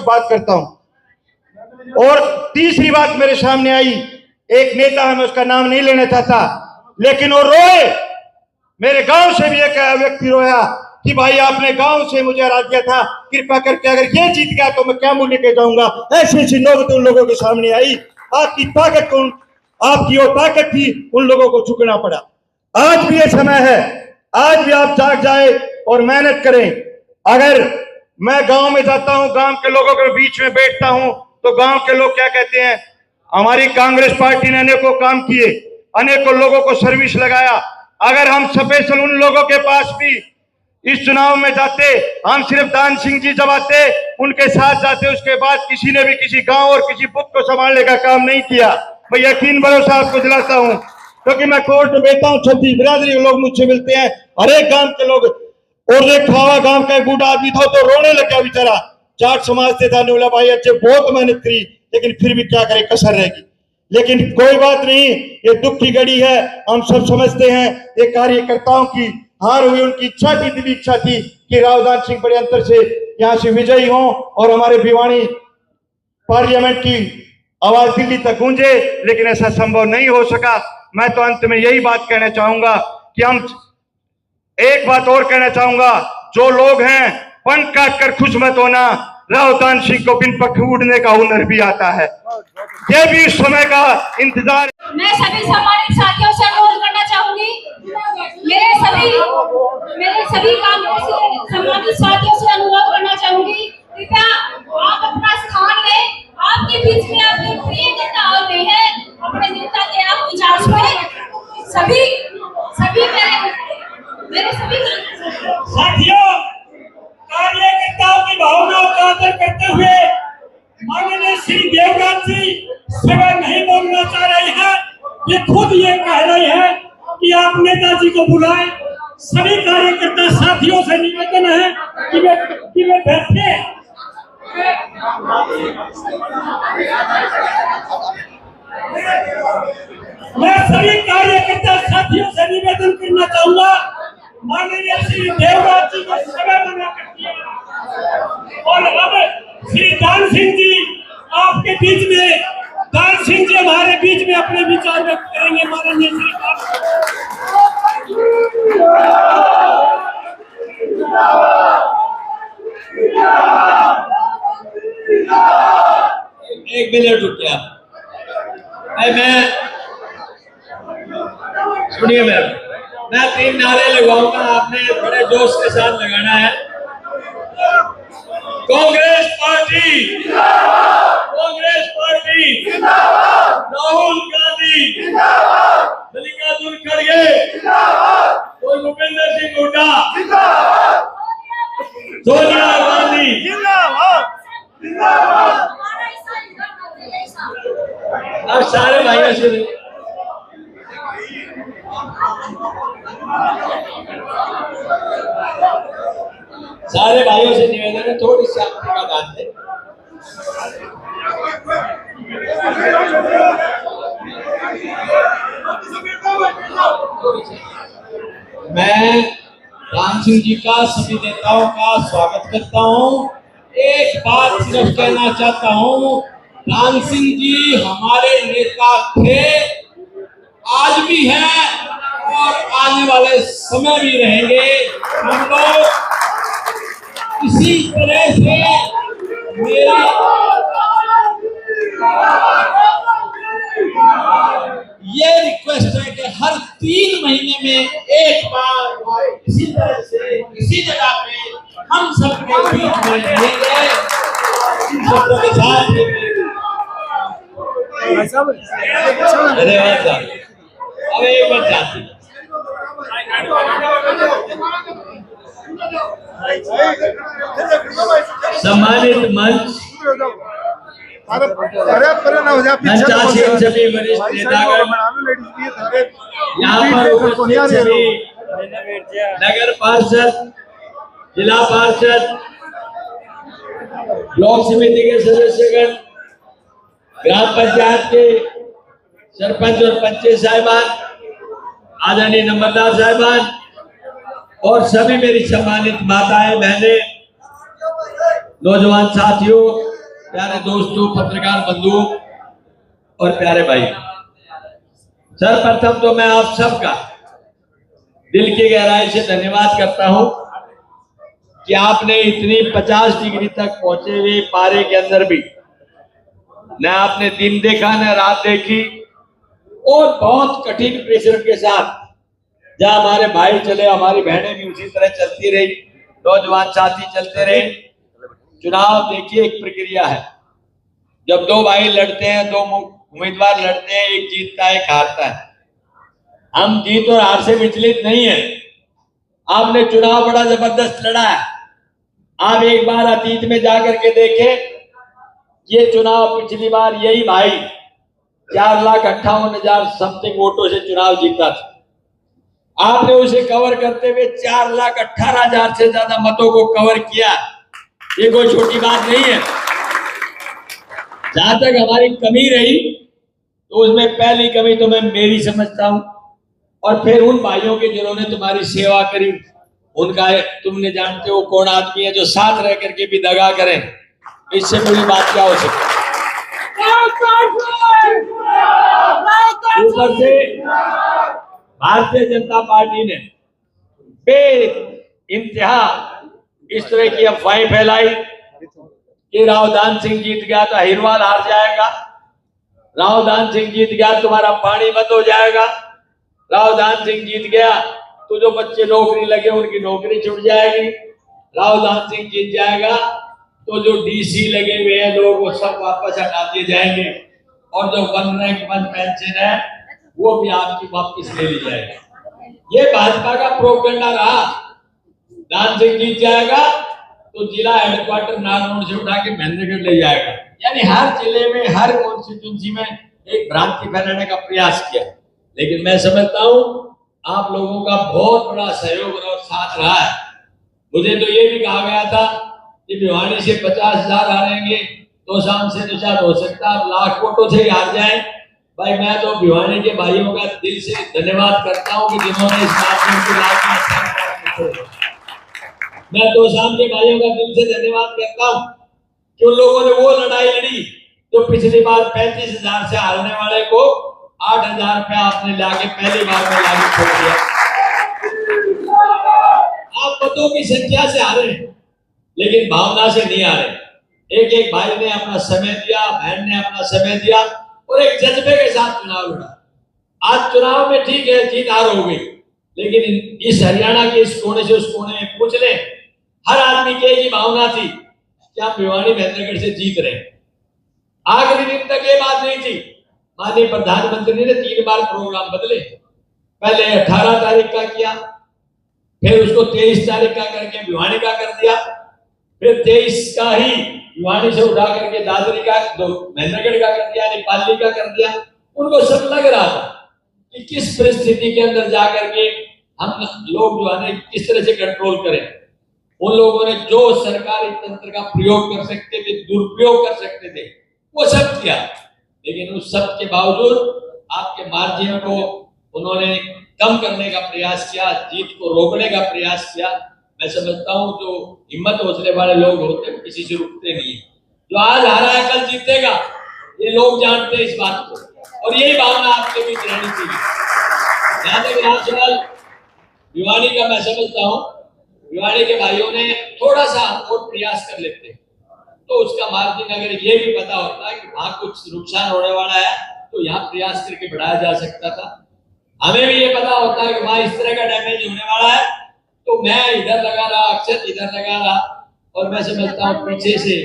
बात करता हूं। और तीसरी बात मेरे सामने आई, एक नेता है, मैं उसका नाम नहीं लेना चाहता, लेकिन वो रोए। मेरे गांव से भी एक व्यक्ति रोया कि भाई आपने गांव से मुझे हरा दिया था, कृपा करके अगर ये जीत गया तो मैं क्या मूल्य के जाऊंगा। ऐसी ऐसी नौबत उन लोगों के सामने आई। आपकी ताकत को, आपकी वो ताकत थी, उन लोगों को झुकना पड़ा। आज भी ये समय है, आज भी आप जाग जाए और मेहनत करें। अगर मैं गांव में जाता हूं, गांव के लोगों के बीच में बैठता हूं, तो गांव के लोग क्या कहते हैं, हमारी कांग्रेस पार्टी ने अनेकों काम किए, अनेकों लोगों को सर्विस लगाया। अगर हम स्पेशल उन लोगों के पास भी इस चुनाव में जाते, हम सिर्फ दान सिंह जी जब आते उनके साथ जाते, उसके बाद किसी ने भी किसी गांव और किसी बुथ को संभालने का काम नहीं किया। मैं यकीन भरोसा आपको दिलाता हूं, क्योंकि मैं कोर्ट में बैठता हूं, छत्तीस बिरादरी के लोग मुझसे मिलते हैं, हर एक गांव के लोग। और एक खावा गांव का एक बूढ़ा आदमी था तो रोने लग गया बेचारा, जाट समाज से था। बोला भाई अच्छे बहुत मेहनत करी, लेकिन फिर भी क्या करे, कसर रहेगी। लेकिन कोई बात नहीं, ये दुख की घड़ी है, हम सब समझते हैं। ये कार्यकर्ताओं की हार हुई, उनकी इच्छा थी, दिली इच्छा थी कि रावदान सिंह बड़े अंतर से यहां से विजयी हों और हमारे भिवानी पार्लियामेंट की आवाज दिल्ली तक गूंजे, लेकिन ऐसा संभव नहीं हो सका। मैं तो अंत में यही बात कहना चाहूंगा कि हम एक बात और कहना चाहूंगा, जो लोग हैं पन काट कर खुश मत होना, रावदान सिंह को बिन पख उड़ने का हुनर भी आता है। ये भी इस समय का इंतजार। मैं सभी सम्मानित साथियों से अनुरोध करना चाहूंगी, मेरे सभी कांग्रेस सम्मानित साथियों से अनुरोध करना चाहूंगी, कृपया आप अपना स्थान लें। आपके बीच में आपके प्रिय नेता आ गए हैं, अपने नेता के आप विचार सुने। सभी मेरे सभी साथियों, कार्यकर्ताओं की भावनाओं का आदर करते हुए माननीय श्री देवराज जी स्वयं नहीं बोलना चाह रहे हैं, ये खुद ये कह रहे हैं कि आप नेताजी को बुलाएं। सभी कार्यकर्ता साथियों से निवेदन है कि वे बैठे। मैं सभी कार्यकर्ता साथियों से निवेदन करना चाहूंगा, माननीय श्री देवराज जी को समय मना कर दिया। और अब श्री दान सिंह जी आपके बीच में, दान सिंह जी हमारे बीच में अपने विचार व्यक्त करेंगे। माननीय श्री एक मिनट रुकिए आप। मैं सुनिए, मैं 3 नारे लगाऊंगा, आपने बड़े जोश के साथ लगाना है। कांग्रेस पार्टी, कांग्रेस पार्टी, राहुल गांधी, मल्लिकार्जुन खड़गे, और भूपेंद्र सिंह हुड्डा, सोनिया गांधी। अब सारे भाइयों से निवेदन है, थोड़ी सी आपका बात है। मैं दान सिंह जी का, सभी नेताओं का स्वागत करता हूं। एक बात सिर्फ कहना चाहता हूं, दान सिंह जी हमारे नेता थे, आज भी हैं और आने वाले समय भी रहेंगे। हम लोग इसी तरह से ये रिक्वेस्ट है कि हर 3 महीने में एक बार इसी तरह से इसी जगह पे हम सबके बीच में रहेंगे, इन सबों के साथ। धन्यवाद साहब। अब एक बार जाती सम्मानित मंच, सभी वरिष्ठ नेतागण, यहाँ पर उपस्थित सभी नगर पार्षद, जिला पार्षद, ब्लॉक समिति के सदस्यगण, ग्राम पंचायत के सरपंच और पंचायत साहिबान, आदरणीय नंबरदार साहिबान, और सभी मेरी सम्मानित माताएं, बहनें, नौजवान साथियों, प्यारे दोस्तों, पत्रकार बंधु और प्यारे भाई, सर्वप्रथम तो मैं आप सबका दिल की गहराई से धन्यवाद करता हूं कि आपने इतनी 50 डिग्री तक पहुंचे हुए पारे के अंदर भी न आपने दिन देखा न रात देखी, और बहुत कठिन परिश्रम के साथ जहां हमारे भाई चले, हमारी बहनें भी उसी तरह चलती रही, नौजवान साथी चलते रहे। चुनाव देखिए एक प्रक्रिया है। जब दो भाई लड़ते हैं, दो उम्मीदवार लड़ते हैं, एक जीतता है, एक हारता है। हम जीत और हार से विचलित नहीं है। आपने चुनाव बड़ा जबरदस्त लड़ा है। आप एक बार अतीत में जाकर के देखें, ये चुनाव पिछली बार यही भाई 4,58,000 समथिंग वोटों से चुनाव जीता था। आपने उसे कवर करते हुए 4,18,000 से ज्यादा मतों को कवर किया। ये कोई छोटी बात नहीं है। जहां तक हमारी कमी रही, तो उसमें पहली कमी तो मैं मेरी समझता हूं, और फिर उन भाइयों के जिन्होंने तुम्हारी सेवा करी, उनका तुमने जानते हो कौन आदमी है जो साथ रह करके भी दगा करें। इससे बड़ी बात क्या हो सकती है? ऊपर से भारतीय जनता पार्टी ने बे इंतहा इस तरह की अफवाहें फैलाई कि रावदान सिंह जीत गया तो अहिरवाल हार जाएगा, रावदान सिंह जीत गया तुम्हारा पानी बंद हो जाएगा, रावदान सिंह जीत गया तो जो बच्चे नौकरी लगे उनकी नौकरी छूट जाएगी, रावदान सिंह जीत जाएगा तो जो डीसी लगे हुए हैं लोग वो सब वापस हटा दिए जाएंगे, और जो 1 रैंक 1 पेंशन है वो भी आपकी वापस ले ली जाएगी। ये भाजपा का प्रोपेगेंडा रहा। दान सिंह जीत जाएगा तो जिला हेडक्वार्टर नारनौल से उठा के महेंद्रगढ़ ले जाएगा। यानी हर जिले में, हर कॉन्स्टिट्यूंसी में एक भ्रांति फैलाने का प्रयास किया। लेकिन मैं समझता हूं आप लोगों का बहुत बड़ा सहयोग और साथ रहा है। मुझे तो ये भी कहा गया था कि भिवानी से 50,000 हारेंगे, तो शाम से तो शायद हो सकता है लाख वोटों से ही हार जाए। भाई मैं तो भिवानी के भाइयों का दिल से धन्यवाद करता हूं कि जिन्होंने इस माध्यम के लाभ मैं तो शाम के भाइयों का दिल से धन्यवाद करता हूं कि उन लोगों ने वो लड़ाई लड़ी जो पिछली बार 35,000 से हारने वाले को 8,000 रुपया आपने लाके पहली बार में लागू छोड़ दिया। आप मतों की संख्या से हारे, लेकिन भावना से नहीं हारे। एक एक भाई ने अपना समय दिया, बहन ने अपना समय दिया और एक जज्बे के साथ चुनाव लड़ा। आज चुनाव में ठीक है जीत हार हो गई, लेकिन इस हरियाणा के इस कोने से उस कोने में पूछ ले, हर आदमी की एक ही भावना थी कि हम भिवानी महेंद्रगढ़ से जीत रहे। आखिरी दिन तक ये बात नहीं थी। माननीय प्रधानमंत्री ने 3 बार प्रोग्राम बदले। पहले 18 तारीख का किया, फिर उसको 23 तारीख का करके भिवानी का कर दिया, फिर 23 का ही भिवानी से उठा करके दादरी का, महेंद्रगढ़ का कर दिया, नेपाली का कर दिया। उनको सब लग रहा था कि किस परिस्थिति के अंदर जाकर के हम लोग जो है किस तरह से कंट्रोल करें। उन लोगों ने जो सरकारी तंत्र का प्रयोग कर सकते थे, दुरुपयोग कर सकते थे, वो सब किया। लेकिन उस सब के बावजूद आपके मार्जिन को उन्होंने कम करने का प्रयास किया, जीत को रोकने का प्रयास किया। मैं समझता हूं जो हिम्मत हौसले वाले लोग होते हैं किसी से रुकते नहीं है। जो आज हारा है कल जीतेगा, ये लोग जानते हैं इस बात को, और यही भावना आपके बीच रहनी चाहिए। जहां तक रहा सवाल भिवानी का, मैं समझता हूं भिवानी के भाइयों ने थोड़ा सा और प्रयास कर लेते तो उसका मार्जिन अगर ये भी पता होता है कि वहां कुछ नुकसान होने वाला है तो यहाँ प्रयास करके बढ़ाया जा सकता था। हमें भी ये पता होता है कि वहां इस तरह का डैमेज होने वाला है तो मैं इधर लगा रहा, अक्षत इधर लगा रहा, और मैं समझता हूँ पीछे से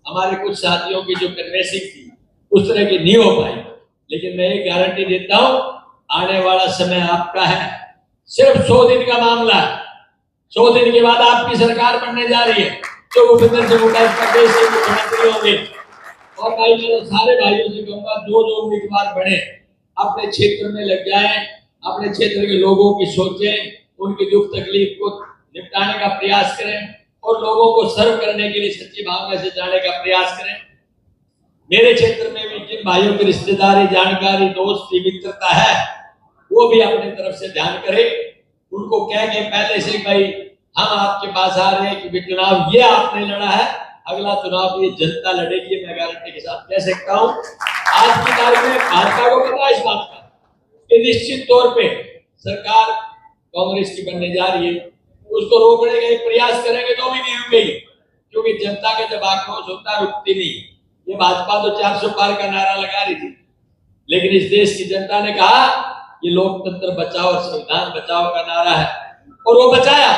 हमारे कुछ साथियों की जो कन्वेंसिंग थी उस तरह की नहीं हो पाई। लेकिन मैं ये गारंटी देता हूँ आने वाला समय आपका है। सिर्फ 100 दिन का मामला है। 100 दिन के बाद आपकी सरकार बनने जा रही है, तो भूपेंद्र सिंह हुड्डा इस प्रदेश के मुख्यमंत्री होंगे। और भाई मैं सारे भाइयों से कहूंगा जो उम्मीदवार बने अपने क्षेत्र में लग जाएं, अपने क्षेत्र के लोगों की सोचें, उनकी दुख तकलीफ को निपटाने का प्रयास करें और लोगों को सर्व करने के लिए सच्ची भावना से जाने का प्रयास करें। मेरे क्षेत्र में भी जिन भाइयों की रिश्तेदारी, जानकारी, दोस्ती, मित्रता है वो भी अपनी तरफ से ध्यान करें। उनको कह के पहले से भाई हम आपके पास आ रहे हैं कि चुनाव ये आपने लड़ा है, अगला चुनाव ये जनता लड़ेगी, मैं गारंटी के साथ कह सकता हूँ। आज की तारीख में भाजपा को पता है इस बात का कि निश्चित तौर पे सरकार कांग्रेस की बनने जा रही है, उसको रोकने का प्रयास करेंगे तो भी नहीं रुकेगी, क्योंकि जनता का जब आक्रोश होता है रुकती नहीं। ये भाजपा तो 400 पार का नारा लगा रही थी, लेकिन इस देश की जनता ने कहा ये लोकतंत्र बचाओ और संविधान बचाओ का नारा है, और वो बचाया।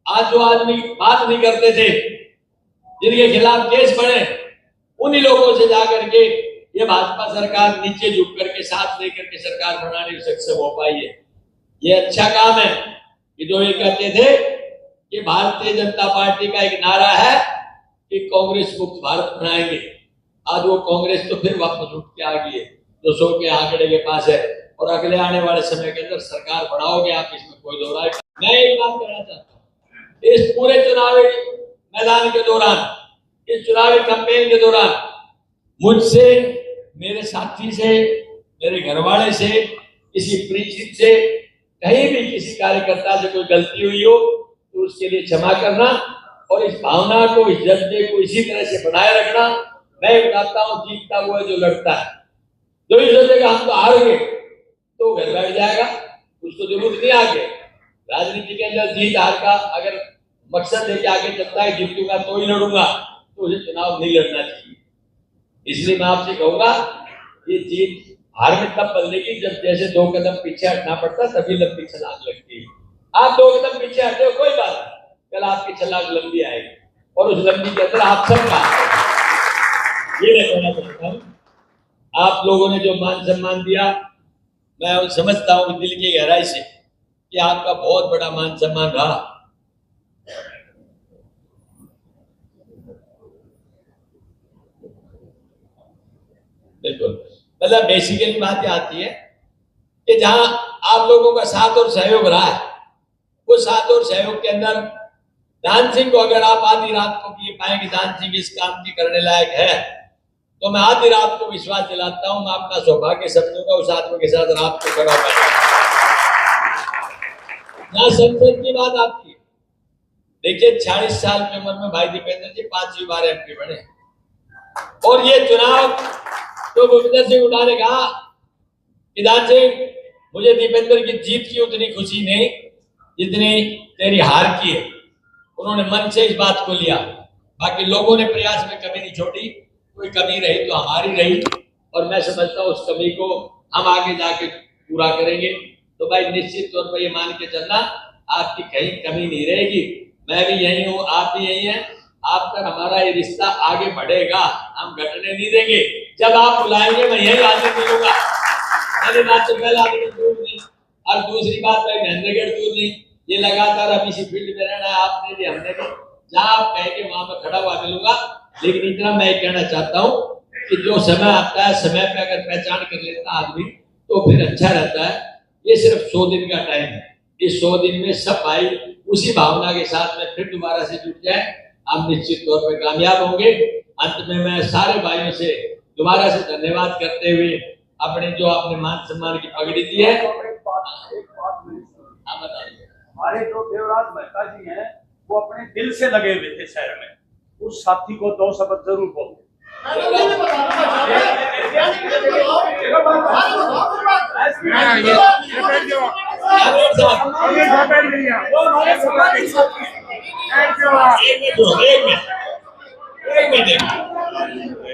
आज जो आदमी बात नहीं करते थे, जिनके खिलाफ केस बने, उन्हीं लोगों से जाकर के ये भाजपा सरकार नीचे झुक करके साथ लेकर के सरकार बनाने में सक्षम हो पाई है। ये अच्छा काम है कि जो ये कहते थे कि भारतीय जनता पार्टी का एक नारा है कि कांग्रेस मुक्त भारत बनाएंगे, आज वो कांग्रेस तो फिर वापस उठ के आ गई है, 200 के आंकड़े के पास है, और अगले आने वाले समय के अंदर सरकार बनाओगे आप, इसमें कोई दो राय। मैं एक बात कहना चाहता हूँ, इस पूरे चुनावी मैदान के दौरान, इस चुनावी कैंपेन के दौरान मुझसे, मेरे साथी से, मेरे घर वाले से, किसी परिचित से, कहीं भी किसी कार्यकर्ता से कोई गलती हुई हो तो उसके लिए क्षमा करना, और इस भावना को, इस जज्बे को इसी तरह से बनाए रखना। मैं बताता हूँ, जीतता हुआ जो लड़ता है, जो भी सोचेगा हम तो हार गए तो घर बैठ जाएगा, उसको जरूरत नहीं आगे। राजनीति के अंदर जीत हार का अगर मकसद लेके आगे चलता है, जीतूंगा तो ही लड़ूंगा, तो उसे चुनाव नहीं लड़ना चाहिए। इसलिए मैं आपसे कहूंगा, ये जीत हार में तब बदलेगी जब जैसे 2 कदम पीछे हटना पड़ता, तभी लंबी छलांग लगती है। आप 2 कदम पीछे हटे हो कोई बात नहीं, कल आपकी छलांग लंबी आएगी, और उस लंबी के अंदर आप सब काम ये मैं कहना चाहता हूँ। आप लोगों ने जो मान सम्मान दिया, मैं समझता हूँ दिल की गहराई से कि आपका बहुत बड़ा मान सम्मान रहा। बिल्कुल, मतलब बेसिकली बात आती है कि जहां आप लोगों का साथ और सहयोग रहा है, वो साथ और सहयोग के अंदर दान सिंह को अगर आप आधी रात को ये पाए कि दान सिंह इस काम की करने लायक है, तो मैं आधी रात को विश्वास दिलाता हूं, मैं अपना सौभाग्य समझूंगा उस आदमी के साथ रात को खड़ा होगा। यहाँ संसद की बात आपकी, देखिए 40 साल की उम्र में भाई दीपेंद्र जी 5वीं बार एमपी बने, और ये चुनाव तो भूपेंद्र सिंह हुड्डा ने कहा कि दान सिंह, मुझे दीपेंद्र की जीत की उतनी खुशी नहीं जितनी तेरी हार की है। उन्होंने मन से इस बात को लिया, बाकी लोगों ने प्रयास में कमी नहीं छोड़ी, कोई कमी रही तो हमारी रही, और मैं समझता हूँ उस कमी को हम आगे जाके पूरा करेंगे। तो भाई निश्चित तौर पर ये मान के चलना, आपकी कहीं कमी नहीं रहेगी। मैं भी यही हूँ, आप भी यही हैं, आप तक हमारा ये रिश्ता आगे बढ़ेगा, हम घटने नहीं देंगे। जब आप बुलाएंगे मैं यही हाजिर मिलूंगा, पहली बात तो पहला दूर नहीं, और दूसरी बात भाई महेंद्रगढ़ दूर नहीं, ये लगातार अब इसी फील्ड में रहना है, आपने भी हमने भी, जहाँ आप कहेंगे वहां पर खड़ा हुआ मिलूंगा। लेकिन इतना मैं कहना चाहता हूँ कि जो समय आता है, समय पे अगर पहचान कर लेता आदमी तो फिर अच्छा रहता है। ये सिर्फ 100 दिन का टाइम है, इस 100 दिन में सब भाई उसी भावना के साथ में फिर दोबारा से जुट जाए, हम निश्चित तौर पर कामयाब होंगे। अंत में मैं सारे भाइयों से दोबारा से धन्यवाद करते हुए अपने जो आपने मान सम्मान की पगड़ी दी है, हमारे जो देवराज मेहता जी हैं, वो अपने दिल से लगे हुए थे शहर में, उस साथी को 2 शब्द जरूर बोलते।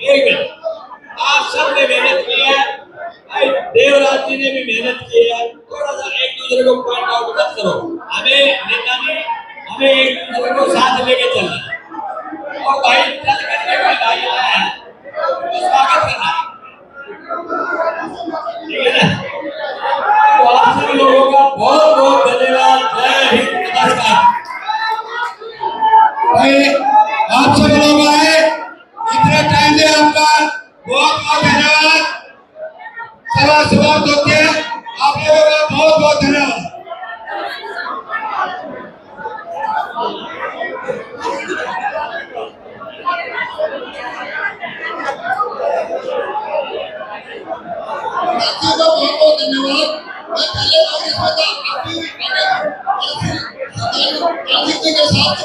एक मिनट, आप सब ने मेहनत की है, देवराज जी ने भी मेहनत की है, थोड़ा सा एक दूसरे को पॉइंट आउट मत करो। हमें नेता ने हमें एक दूसरे को साथ लेके चलना है, और भाई चल करके कोई भाई आया है तो स्वागत करना है, ठीक है ना? तो आप सभी लोगों का बहुत बहुत धन्यवाद। जय हिंद, नमस्कार। भाई आप सब लोग आए, इतना टाइम दिया आपका बहुत बहुत धन्यवाद। सभा समाप्त होती है, आप लोगों का बहुत बहुत धन्यवाद। बहुत बहुत धन्यवाद। मैं पहले कांग्रेस में था, आदित्य के साथ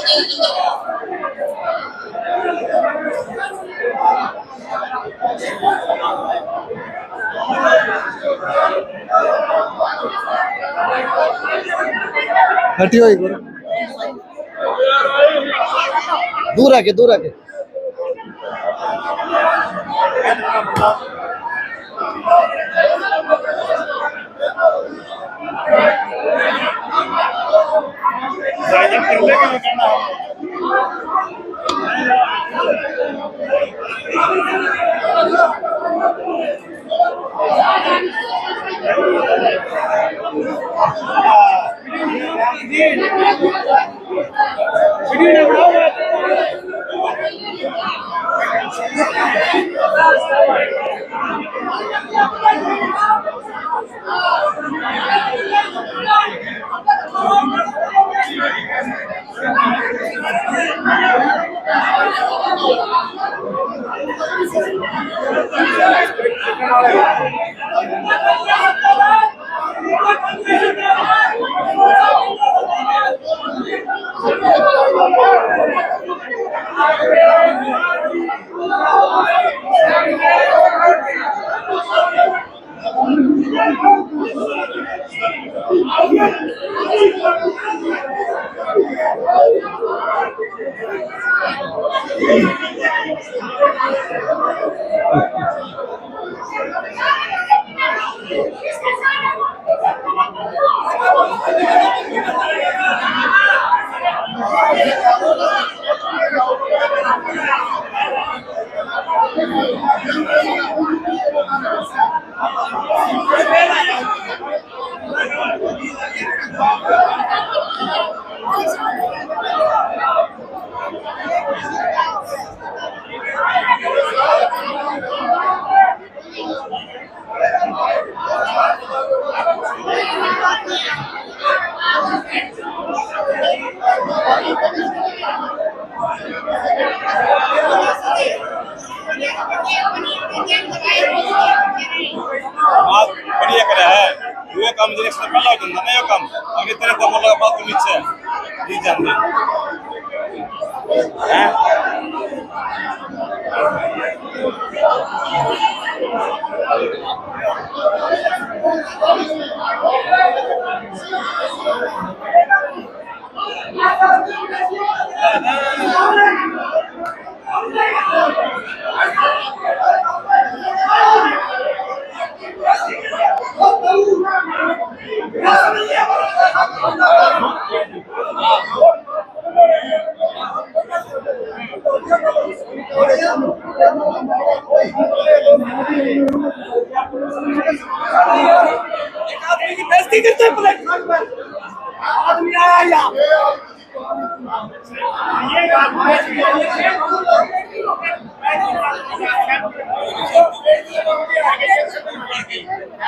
हटियो एक बार, दूर आके बात बढ़िया करे है ये काम इलेक्शन पहला हो जाता ना ये काम आगे तेरे को बोला बात तो नीचे नहीं जानते हैं बेइज्जती करते हैं प्लेटफॉर्म पर आदमी आया यहाँ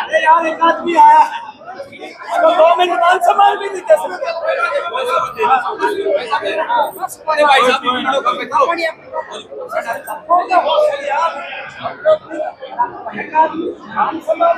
अरे यार एक आदमी आया तो 2 मिनट मान संभाल भी नहीं दे सकते भाई साहब वीडियो कर बैठो यार एक आदमी मान संभाल